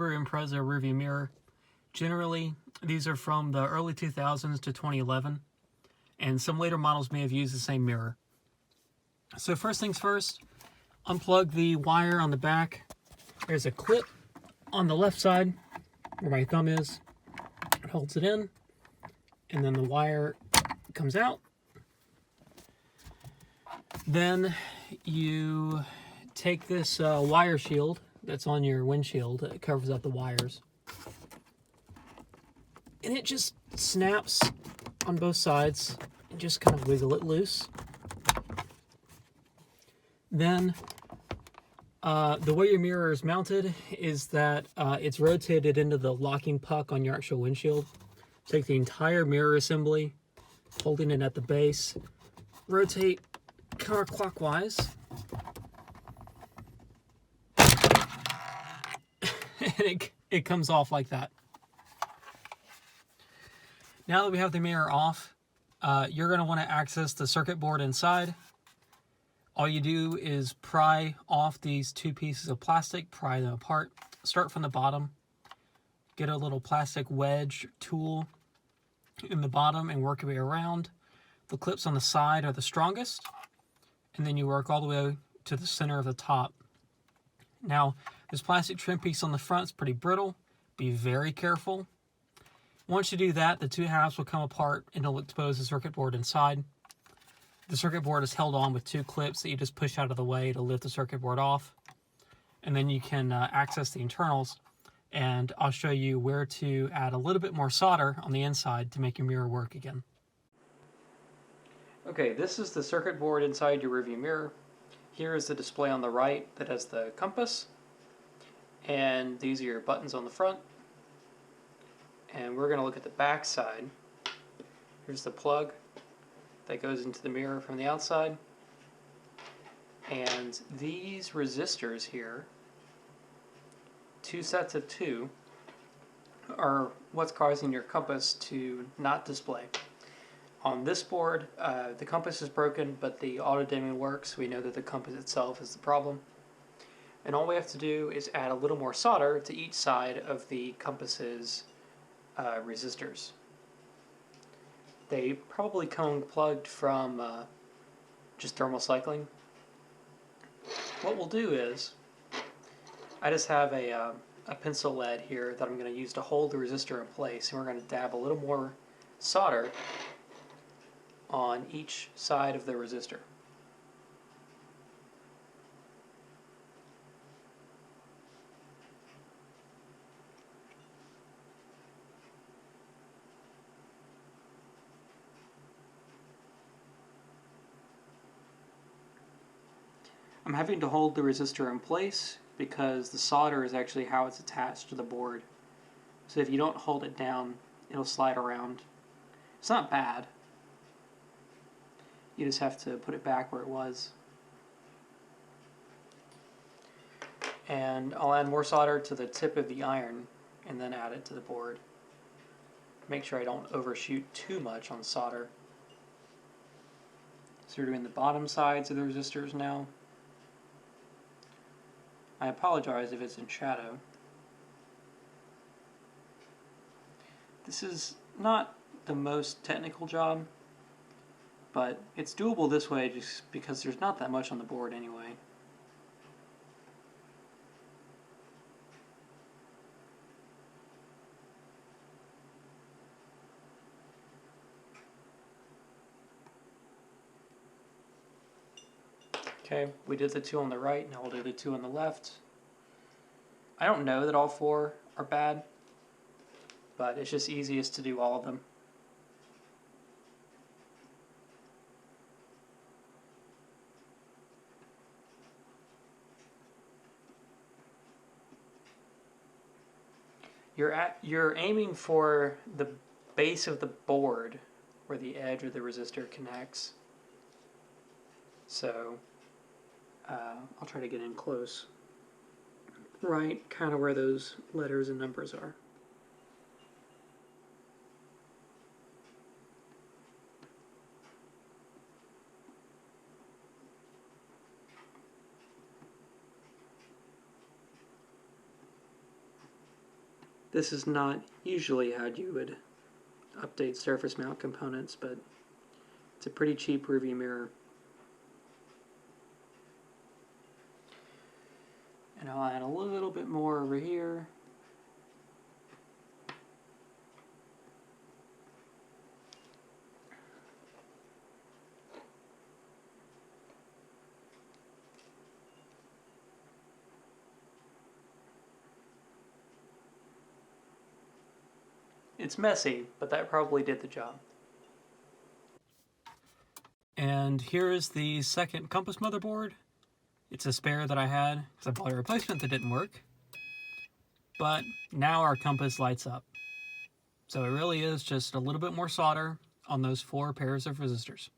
Subaru Impreza rearview mirror. Generally, these are from the early 2000s to 2011, and some later models may have used the same mirror. So first things first, unplug the wire on the back. There's a clip on the left side where my thumb is. It holds it in, and then the wire comes out. Then you take this wire shield that's on your windshield. It covers up the wires. And it just snaps on both sides and just kind of wiggle it loose. Then the way your mirror is mounted is that it's rotated into the locking puck on your actual windshield. Take the entire mirror assembly, holding it at the base, rotate counterclockwise, and it comes off like that. Now that we have the mirror off, you're going to want to access the circuit board inside. All you do is pry off these two pieces of plastic, pry them apart, start from the bottom, get a little plastic wedge tool in the bottom and work your way around. The clips on the side are the strongest, and then you work all the way to the center of the top. Now, this plastic trim piece on the front is pretty brittle. Be very careful. Once you do that, the two halves will come apart and it'll expose the circuit board inside. The circuit board is held on with two clips that you just push out of the way to lift the circuit board off. And then you can access the internals, and I'll show you where to add a little bit more solder on the inside to make your mirror work again. Okay, this is the circuit board inside your rearview mirror. Here is the display on the right that has the compass, and these are your buttons on the front. And we're going to look at the back side. Here's the plug that goes into the mirror from the outside. And these resistors here, two sets of two, are what's causing your compass to not display. On this board, the compass is broken, but the auto dimming works. We know that the compass itself is the problem. And all we have to do is add a little more solder to each side of the compass's resistors. They probably come plugged from just thermal cycling. What we'll do is, I just have a pencil lead here that I'm going to use to hold the resistor in place, and we're going to dab a little more solder on each side of the resistor. I'm having to hold the resistor in place because the solder is actually how it's attached to the board. So if you don't hold it down, it'll slide around. It's not bad. You just have to put it back where it was. And I'll add more solder to the tip of the iron and then add it to the board. Make sure I don't overshoot too much on solder. So we're doing the bottom sides of the resistors now. I apologize if it's in shadow. This is not the most technical job, but it's doable this way just because there's not that much on the board anyway. Okay, we did the two on the right, now we'll do the two on the left. I don't know that all four are bad, but it's just easiest to do all of them. You're aiming for the base of the board where the edge of the resistor connects. So I'll try to get in close. Right, kind of where those letters and numbers are. This is not usually how you would update surface mount components, but it's a pretty cheap rearview mirror. And I'll add a little bit more over here. It's messy, but that probably did the job. And here is the second compass motherboard. It's a spare that I had because I bought a replacement that didn't work. But now our compass lights up. So it really is just a little bit more solder on those 4 pairs of resistors.